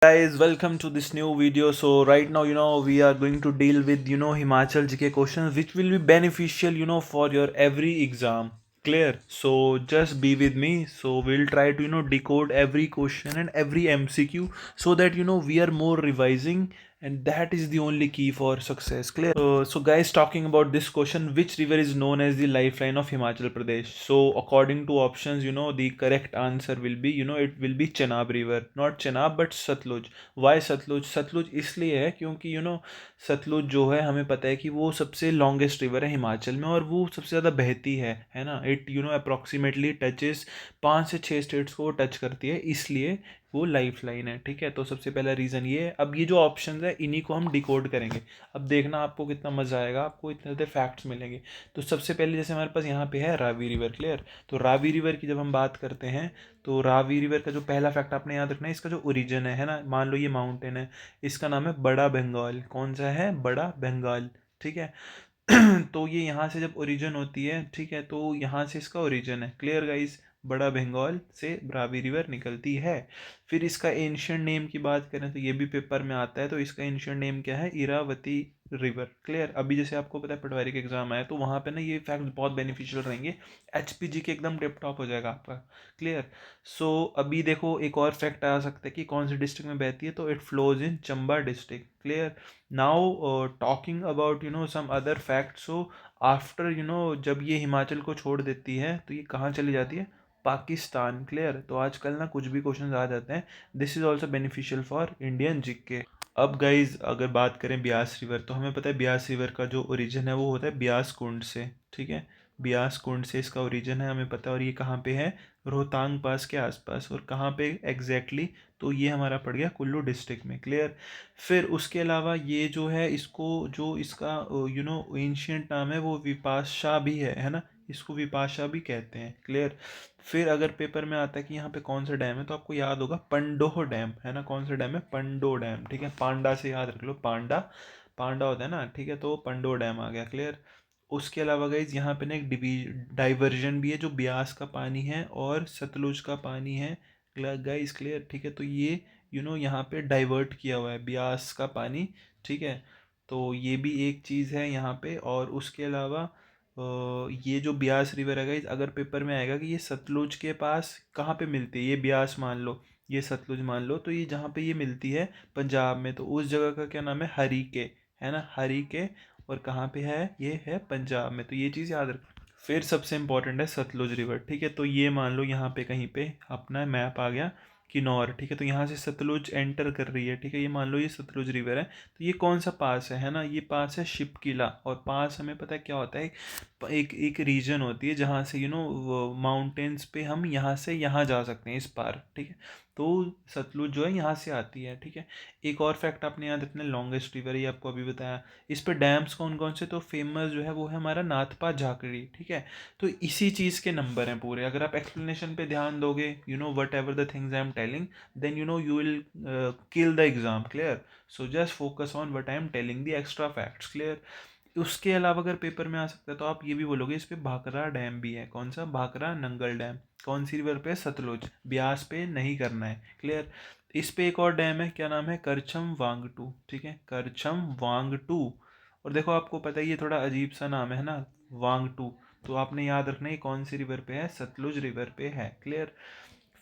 Guys, welcome to this new video. So right now, we are going to deal with Himachal GK questions which will be beneficial for your every exam. Clear? So just be with me. So we'll try to decode every question and every MCQ so that we are more revising, and that is the only key for success. Clear? So guys, talking about this question, which river is known as the lifeline of Himachal Pradesh? So according to options, the correct answer will be it will be Chenab river, not Chenab but Satluj. Why Satluj? Satluj इसलिए है क्योंकि सतलुज जो है हमें पता है कि वो सबसे लॉन्गेस्ट रिवर है हिमाचल में, और वो सबसे ज़्यादा बहती है ना। इट अप्रोक्सीमेटली टचेस 5 से 6 स्टेट्स को टच करती है, इसलिए वो लाइफ लाइन है। ठीक है, तो सबसे पहला रीज़न ये है। अब ये जो ऑप्शन है इन्हीं को हम डिकोड करेंगे। अब देखना आपको कितना मज़ा आएगा, आपको इतने ज़्यादा फैक्ट्स मिलेंगे। तो सबसे पहले जैसे हमारे पास यहाँ पे है रावी रिवर। क्लियर? तो रावी रिवर की जब हम बात करते हैं तो रावी रिवर का जो पहला फैक्ट आपने याद रखना है, इसका जो ओरिजिन है ना, मान लो ये माउंटेन है, इसका नाम है बड़ा बंगाल। कौन सा है? बड़ा बंगाल। ठीक है। तो ये यहाँ से जब ओरिजिन होती है, ठीक है, तो यहाँ से इसका ओरिजिन है। Clear guys? बड़ा बंगाल से रावी रिवर निकलती है। फिर इसका एंशियंट नेम की बात करें तो ये भी पेपर में आता है। तो इसका एंशियंट नेम क्या है? इरावती रिवर। क्लियर? अभी जैसे आपको पता है पटवारी का एग्जाम आया तो वहाँ पे ना ये फैक्ट बहुत बेनिफिशियल रहेंगे। एचपीजी के एकदम टिप टॉप हो जाएगा आपका। क्लियर? सो अभी देखो एक और फैक्ट आ सकता है कि कौन सी डिस्ट्रिक्ट में बहती है, तो it flows in Chamba district. Clear? Now talking about some other fact. So after जब ये हिमाचल को छोड़ देती है तो ये कहाँ चली जाती है? पाकिस्तान। क्लियर? तो आजकल ना कुछ भी क्वेश्चन आ जाते हैं। This is also beneficial for Indian GK. अब गाइज अगर बात करें ब्यास रिवर, तो हमें पता है ब्यास रिवर का जो ओरिजिन है वो होता है ब्यास कुंड से। ठीक है, ब्यास कुंड से इसका ओरिजिन है हमें पता है। और ये कहाँ पे है? रोहतांग पास के आसपास। और कहाँ पे एग्जैक्टली? तो ये हमारा पड़ गया कुल्लू डिस्ट्रिक्ट में। क्लियर? फिर उसके अलावा ये जो है इसको, जो इसका एंशियंट नाम है वो विपाशा भी है ना, इसको विपाशा भी कहते हैं। क्लियर? फिर अगर पेपर में आता है कि यहाँ पे कौन सा डैम है, तो आपको याद होगा पंडोह डैम है ना। कौन सा डैम है? पंडो डैम। ठीक है, पांडा से याद रख लो, पांडा पांडा होता है ना। ठीक है, तो पंडो डैम आ गया। क्लियर? उसके अलावा गाइज यहाँ पे ना एक डाइवर्जन भी है, जो ब्यास का पानी है और सतलुज का पानी है। Guys clear? ठीक है, तो ये यहाँ पे डाइवर्ट किया हुआ है ब्यास का पानी। ठीक है, तो ये भी एक चीज़ है यहाँ पे। और उसके अलावा ये जो ब्यास रिवर है गाइज, अगर पेपर में आएगा कि ये सतलुज के पास कहाँ पे मिलती है, ये ब्यास मान लो, ये सतलुज मान लो, तो ये जहाँ पे ये मिलती है पंजाब में, तो उस जगह का क्या नाम है? हरीके। है ना, हरीके। और कहाँ पे है? ये है पंजाब में। तो ये चीज़ याद रख। फिर सबसे इंपॉर्टेंट है सतलुज रिवर। ठीक है, तो ये मान लो यहाँ पे कहीं पे अपना मैप आ गया किन्नौर। ठीक है, तो यहाँ से सतलुज एंटर कर रही है। ठीक है, ये मान लो ये सतलुज रिवर है। तो ये कौन सा पास है ना, ये पास है शिपकिला। और पास हमें पता है क्या होता है? एक एक रीजन होती है जहाँ से माउंटेन्स पे हम यहाँ से यहाँ जा सकते हैं इस पार। ठीक है, तो सतलुज जो है यहाँ से आती है। ठीक है, एक और फैक्ट आपने याद रखना, लॉन्गेस्ट रिवर ये आपको अभी बताया। इस पे डैम्स कौन कौन से? तो फेमस जो है वो है हमारा नाथपा झाकड़ी। ठीक है, तो इसी चीज़ के नंबर हैं पूरे। अगर आप एक्सप्लेनेशन पे ध्यान दोगे, whatever the things I am telling, then you will kill the exam. Clear? So just focus on what I am telling the extra facts. Clear? उसके अलावा अगर पेपर में आ सकता है तो आप ये भी बोलोगे इस पे भाखड़ा डैम भी है। कौन सा? भाखड़ा नंगल डैम। कौन सी रिवर पे? सतलुज। ब्यास पे नहीं करना है। क्लियर? इस पे एक और डैम है, क्या नाम है? करछम वांगटू। ठीक है, करछम वांगटू। और देखो आपको पता है ये थोड़ा अजीब सा नाम है ना, वांगटू। तो आपने याद रखना है कौन सी रिवर पे है? सतलुज रिवर पे है। क्लियर?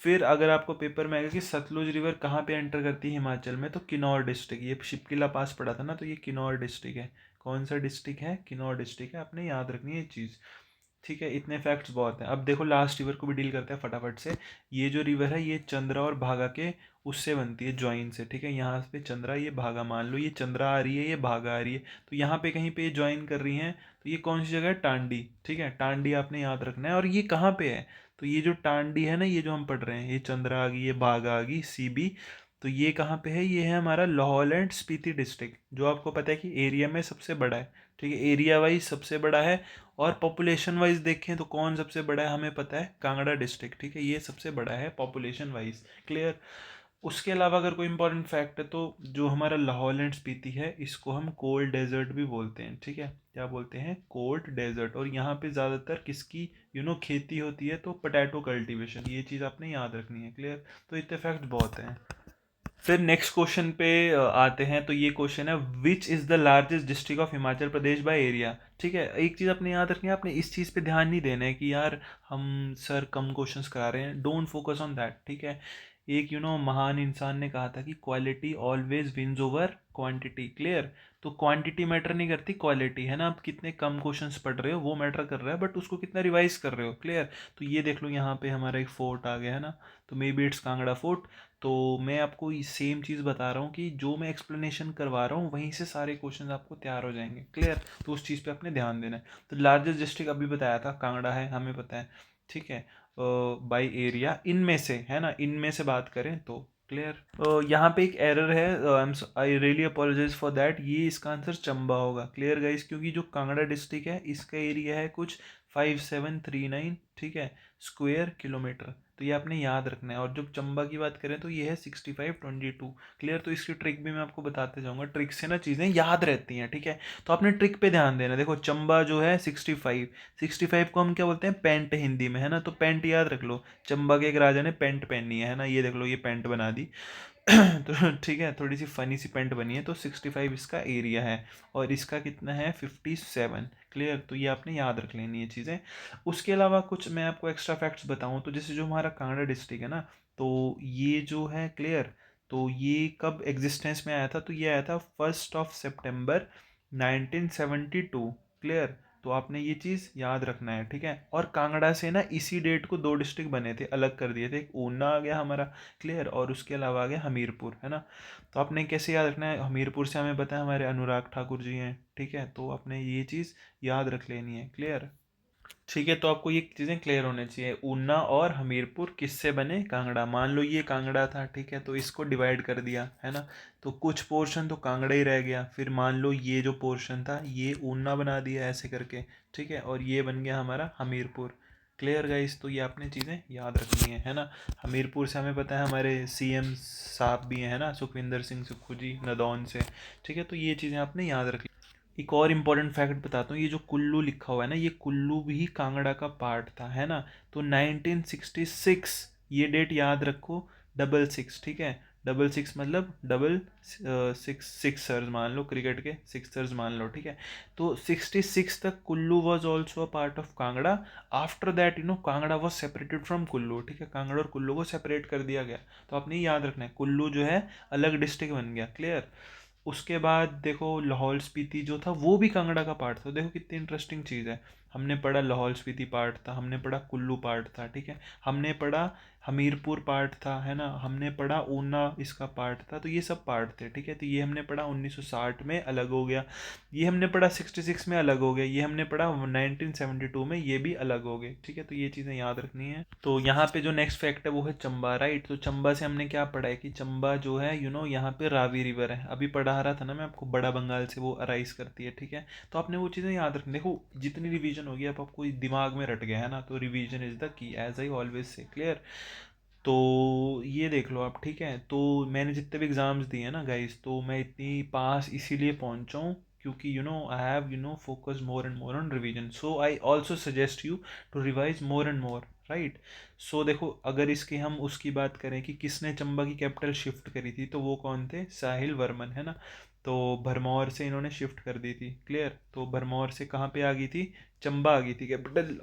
फिर अगर आपको पेपर में आएगा कि सतलुज रिवर कहाँ पे एंटर करती है हिमाचल में, तो किन्नौर डिस्ट्रिक्ट। ये शिपकिला पास पड़ा था ना, तो ये किन्नौर डिस्ट्रिक्ट है। कौन सा डिस्ट्रिक्ट है? किन्नौर डिस्ट्रिक्ट है। आपने याद रखनी है ये चीज़। ठीक है, इतने फैक्ट्स बहुत हैं। अब देखो लास्ट रिवर को भी डील करते हैं फटाफट से। ये जो रिवर है ये चंद्रा और भागा के उससे बनती है, ज्वाइन से। ठीक है, यहाँ पे चंद्रा, ये भागा। मान लो ये चंद्रा आ रही है, ये भागा आ रही है, तो यहाँ पे कहीं पे ज्वाइन कर रही हैं। तो ये कौन सी जगह है? टांडी। ठीक है, टांडी आपने याद रखना है। और ये कहाँ पे है? तो ये जो टांडी है ना, ये जो हम पढ़ रहे हैं, ये चंद्रा आ गई, ये भागा आ गई, सीबी। तो ये कहाँ पे है? ये है हमारा लाहौल एंड स्पीति डिस्ट्रिक्ट, जो आपको पता है कि एरिया में सबसे बड़ा है। ठीक है, एरिया वाइज सबसे बड़ा है। और पॉपुलेशन वाइज देखें तो कौन सबसे बड़ा है? हमें पता है कांगड़ा डिस्ट्रिक्ट। ठीक है, ये सबसे बड़ा है पॉपुलेशन वाइज। क्लियर? उसके अलावा अगर कोई इंपॉर्टेंट फैक्ट है तो जो हमारा लाहौल एंड स्पीति है इसको हम कोल्ड डेजर्ट भी बोलते हैं। ठीक है, क्या बोलते हैं? Cold desert. और यहाँ पे ज़्यादातर किसकी खेती होती है? तो पोटैटो कल्टीवेशन। ये चीज़ आपने याद रखनी है। क्लियर? तो इतने फैक्ट बहुत हैं। फिर नेक्स्ट क्वेश्चन पे आते हैं। तो ये क्वेश्चन है, which is the largest district of Himachal Pradesh by area. ठीक है, एक चीज़ अपने याद रखनी है, आपने इस चीज़ पे ध्यान नहीं देना है कि यार हम सर कम क्वेश्चंस करा रहे हैं, डोंट फोकस ऑन दैट। ठीक है, एक महान इंसान ने कहा था कि quality always wins over quantity. Clear. तो क्वांटिटी मैटर नहीं करती, क्वालिटी है ना। आप कितने कम क्वेश्चंस पढ़ रहे हो वो मैटर कर रहा है, बट उसको कितना रिवाइज कर रहे हो। क्लियर। तो ये देख लो, यहाँ पे हमारा एक फोर्ट आ गया है ना, तो may be it's Kangra fort. तो मैं आपको सेम चीज़ बता रहा हूँ कि जो मैं एक्सप्लेनेशन करवा रहा हूँ वहीं से सारे क्वेश्चन आपको तैयार हो जाएंगे। क्लियर। तो उस चीज़ पे आपने ध्यान देना है। तो लार्जेस्ट डिस्ट्रिक्ट अभी बताया था कांगड़ा है, हमें पता है। ठीक है, बाई एरिया इनमें से है ना, इनमें से बात करें तो। क्लियर। यहाँ पे एक एरर है, I really apologise for that. ये इसका आंसर चंबा होगा। क्लियर गाइस, क्योंकि जो कांगड़ा डिस्ट्रिक्ट है इसका एरिया है कुछ 5739, ठीक है, स्क्वायर किलोमीटर। तो ये आपने याद रखना है। और जब चंबा की बात करें तो ये है 6522। क्लियर। तो इसकी ट्रिक भी मैं आपको बताते जाऊंगा, ट्रिक से ना चीज़ें याद रहती हैं। ठीक है, तो आपने ट्रिक पे ध्यान देना। देखो चंबा जो है 65 को हम क्या बोलते हैं, पेंट हिंदी में, है ना। तो पेंट याद रख लो, चंबा के एक राजा ने पेंट पहनी है ना, ये देख लो ये पेंट बना दी। तो ठीक है, थोड़ी सी फनी सी पेंट बनी है। तो 65 इसका एरिया है, और इसका कितना है 57। क्लियर। तो ये आपने याद रख लेनी है चीज़ें। उसके अलावा कुछ मैं आपको एक्स्ट्रा फैक्ट्स बताऊं तो, जैसे जो हमारा कांगड़ा डिस्ट्रिक्ट है ना, तो ये जो है, क्लियर, तो ये कब एग्जिस्टेंस में आया था, तो ये आया था 1 सितंबर 1972। क्लियर। तो आपने ये चीज़ याद रखना है। ठीक है, और कांगड़ा से ना इसी डेट को दो डिस्ट्रिक्ट बने थे, अलग कर दिए थे। एक ऊना आ गया हमारा, क्लियर, और उसके अलावा आ गया हमीरपुर, है ना। तो आपने कैसे याद रखना है, हमीरपुर से हमें पता है हमारे अनुराग ठाकुर जी हैं। ठीक है, तो आपने ये चीज़ याद रख लेनी है। क्लियर। ठीक है, तो आपको ये चीज़ें क्लियर होने चाहिए। ऊना और हमीरपुर किससे बने, कांगड़ा। मान लो ये कांगड़ा था, ठीक है, तो इसको डिवाइड कर दिया, है ना। तो कुछ पोर्शन तो कांगड़ा ही रह गया। फिर मान लो ये जो पोर्शन था ये ऊना बना दिया ऐसे करके। ठीक है, और ये बन गया हमारा हमीरपुर। क्लियर गाइस, तो ये आपने चीज़ें याद रखनी है ना। हमीरपुर से हमें पता है हमारे सीएम साहब भी हैं, है ना, सुखविंदर सिंह सुक्खू जी, नदौन से। ठीक है, तो ये चीज़ें आपने याद रखी। एक और इम्पॉर्टेंट फैक्ट बताता हूँ, ये जो कुल्लू लिखा हुआ है ना, ये कुल्लू भी कांगड़ा का पार्ट था, है ना। तो 1966, ये डेट याद रखो, 66। ठीक है, 66 मतलब डबल सिक्सर्स मान लो, क्रिकेट के सिक्सर्स मान लो। ठीक है, तो 66 तक Kullu was also a part of Kangra. After that Kangra was separated from Kullu. ठीक है, कांगड़ा और कुल्लू को सेपरेट कर दिया गया। तो आपने याद रखना है, कुल्लू जो है अलग डिस्ट्रिक्ट बन गया। क्लियर। उसके बाद देखो लाहौल स्पीति जो था वो भी कांगड़ा का पार्ट था। देखो कितनी इंटरेस्टिंग चीज़ है, हमने पढ़ा लाहौल स्पीति पार्ट था, हमने पढ़ा कुल्लू पार्ट था। ठीक है, हमने पढ़ा हमीरपुर पार्ट था, है ना, हमने पढ़ा ऊना इसका पार्ट था। तो ये सब पार्ट थे। ठीक है, तो ये हमने पढ़ा 1960 में अलग हो गया, ये हमने पढ़ा 66 में अलग हो गया, ये हमने पढ़ा 1972 में ये भी अलग हो गए। ठीक है, तो ये चीज़ें याद रखनी है। तो यहाँ पे जो नेक्स्ट फैक्ट है वो है चंबा। राइट। तो चंबा से हमने क्या पढ़ा है कि चंबा जो है यहाँ पे रावी रिवर है। अभी पढ़ा रहा था ना मैं आपको, बड़ा बंगाल से वो अराइज करती है। ठीक है, तो आपने वो चीज़ें याद रखनी। देखो जितनी रिवीजन होगी अब आपको दिमाग में रट गया है ना, तो revision is the key, as I always say. Clear. तो ये देख लो आप। ठीक है, तो मैंने जितने भी एग्ज़ाम्स दिए हैं ना गाइस, तो मैं इतनी पास इसीलिए पहुंचा हूँ क्योंकि I have focus more and more on revision. So I also suggest you to revise more and more. Right. So देखो, अगर इसकी हम उसकी बात करें कि किसने चंबा की कैपिटल शिफ्ट करी थी, तो वो कौन थे, साहिल वर्मन, है ना। तो भरमौर से इन्होंने शिफ्ट कर दी थी। क्लियर। तो भरमौर से कहाँ पे आ गई थी, चंबा आ गई थी कैपिटल।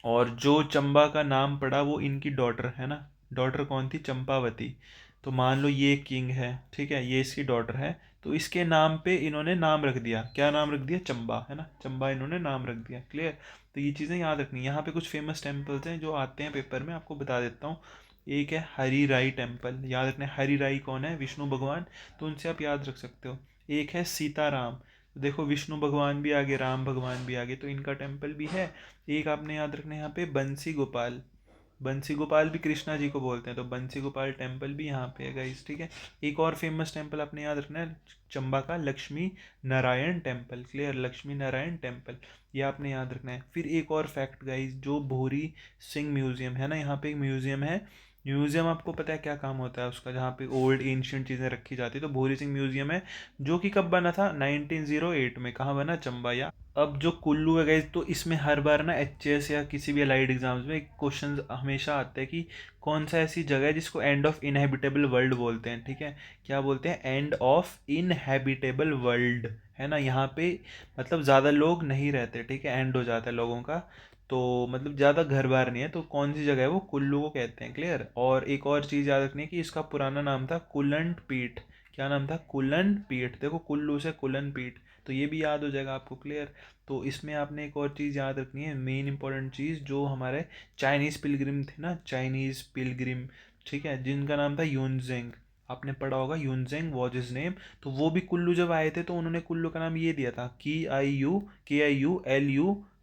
और जो चंबा का नाम पड़ा वो इनकी डॉटर है ना, डॉटर कौन थी, चंपावती। तो मान लो ये किंग है, ठीक है, ये इसकी डॉटर है, तो इसके नाम पे इन्होंने नाम रख दिया, क्या नाम रख दिया, चंबा, है ना, चंबा इन्होंने नाम रख दिया। क्लियर। तो ये चीज़ें याद रखनी। यहाँ पे कुछ फेमस टेम्पल्स हैं जो आते हैं पेपर में, आपको बता देता हूँ। एक है हरि राई टेम्पल, याद रखना है, हरि राई कौन है, विष्णु भगवान, तो उनसे आप याद रख सकते हो। एक है सीताराम, तो देखो विष्णु भगवान भी आगे, राम भगवान भी आगे, तो इनका टेम्पल भी है। एक आपने याद रखना है यहाँ पे बंसी गोपाल, बंसी गोपाल भी कृष्णा जी को बोलते हैं, तो बंसी गोपाल टेम्पल भी यहाँ पे है गाइस। ठीक है, एक और फेमस टेम्पल आपने याद रखना है चंबा का, Lakshmi Narayan temple. Clear, Lakshmi Narayan temple, ये आपने याद रखना है। फिर एक और फैक्ट गाइस, जो भोरी सिंह म्यूजियम है ना, यहाँ पे एक म्यूजियम है म्यूजियम आपको पता है क्या काम होता है उसका, जहाँ पे ओल्ड एंशियंट चीज़ें रखी जाती है, तो भूरी सिंह म्यूजियम है, जो कि कब बना था, 1908 में। कहाँ बना, चंबा। या अब जो कुल्लू है गाइस, तो इसमें हर बार ना एचएस या किसी भी अलाइड एग्जाम्स में एक क्वेश्चन हमेशा आता है कि कौन सा ऐसी जगह है जिसको एंड ऑफ इनहेबिटेबल वर्ल्ड बोलते हैं, ठीक है। क्या बोलते हैं, एंड ऑफ इनहेबिटेबल वर्ल्ड, है ना। यहाँ पे मतलब ज़्यादा लोग नहीं रहते, ठीक है, एंड हो जाता है लोगों का, तो मतलब ज़्यादा घर बार नहीं है, तो कौन सी जगह है वो, कुल्लू को कहते हैं। क्लियर। और एक और चीज़ याद रखनी है कि इसका पुराना नाम था कुलंट पीठ। क्या नाम था, कुलन पीठ। देखो कुल्लू से कुलन पीठ, तो ये भी याद हो जाएगा आपको। क्लियर। तो इसमें आपने एक और चीज़ याद रखनी है, मेन इंपॉर्टेंट चीज़, जो हमारे चाइनीज़ पिलग्रिम थे ना, चाइनीज़ पिलग्रिम, ठीक है, जिनका नाम था यूनजेंग। आपने पढ़ा होगा, यूनजेंग वॉज हिज नेम। तो वो भी कुल्लू जब आए थे तो उन्होंने कुल्लू का नाम ये दिया था, KIULU।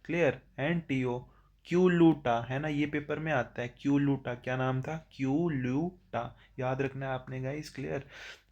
Clear. And TO, Q लूटा, है ना, ये पेपर में आता है, क्यू लूटा। क्या नाम था, क्यू लूटा। याद रखना है आपने गाइस। क्लियर।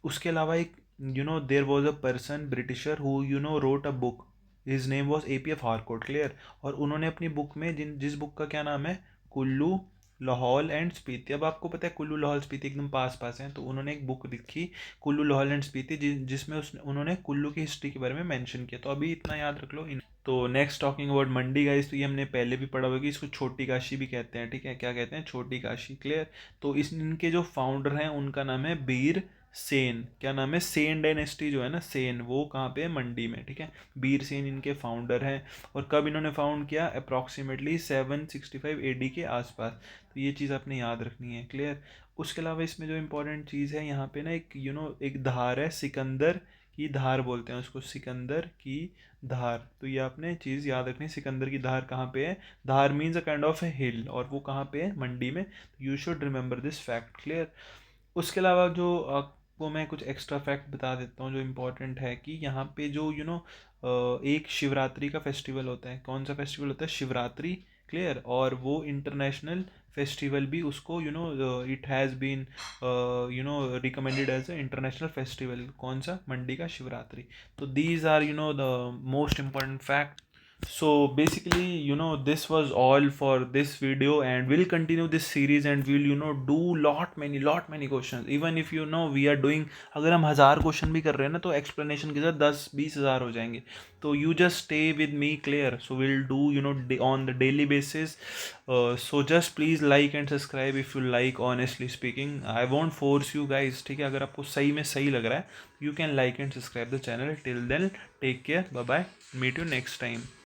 उसके अलावा एक, there was a person britisher who wrote a book, his name was APF Harcourt. Clear. और उन्होंने अपनी बुक में, जिस बुक का क्या नाम है, कुल्लू, लाहौल एंड स्पीति। अब आपको पता है कुल्लू लाहौल स्पीति एकदम पास पास हैं, तो उन्होंने एक बुक लिखी, कुल्लू लाहौल एंड स्पीति, जिसमें उन्होंने कुल्लू की हिस्ट्री के बारे में मेंशन किया। तो अभी इतना याद रख लो। तो next talking about Mandi guys, तो ये हमने पहले भी पढ़ा होगा कि इसको छोटी काशी भी कहते हैं, ठीक है। क्या कहते हैं, छोटी काशी। क्लियर। तो इनके जो फाउंडर हैं उनका नाम है बीर सेन। क्या नाम है, सेन डायनेस्टी जो है ना, सेन, वो कहाँ पे है, मंडी में, ठीक है। बीर सेन इनके फाउंडर हैं। और कब इन्होंने फाउंड किया, अप्रॉक्सीमेटली 765 AD के आसपास। तो ये चीज़ आपने याद रखनी है। क्लियर। उसके अलावा इसमें जो इंपॉर्टेंट चीज़ है, यहाँ पे ना एक एक धार है, सिकंदर की धार बोलते हैं उसको, सिकंदर की धार। तो ये आपने चीज़ याद रखनी है, सिकंदर की धार कहाँ पे है। धार मीन्स अ काइंड ऑफ ए हिल, और वो कहाँ पे है, मंडी में। You should remember this fact. Clear. उसके अलावा जो आपको मैं कुछ एक्स्ट्रा फैक्ट बता देता हूँ जो इम्पोर्टेंट है, कि यहाँ पे जो एक शिवरात्रि का फेस्टिवल होता है। कौन सा फेस्टिवल होता है, शिवरात्रि। क्लियर। और वो इंटरनेशनल फेस्टिवल भी उसको it has been recommended as a international festival. कौन सा, मंडी का शिवरात्रि। तो these are the most important fact. So basically, this was all for this video, and we'll continue this series, and we'll do lot many questions. Even if we are doing, अगर हम 1000 question भी कर रहे हैं ना, तो explanation के साथ 10-20 हज़ार हो जाएंगे। तो you just stay with me. Clear. So we'll do on the daily basis. So just please like and subscribe if you like. Honestly speaking, I won't force you guys, ठीक है। अगर आपको सही में सही लग रहा है, you can like and subscribe the channel. Till then, take care. Bye bye. Meet you next time.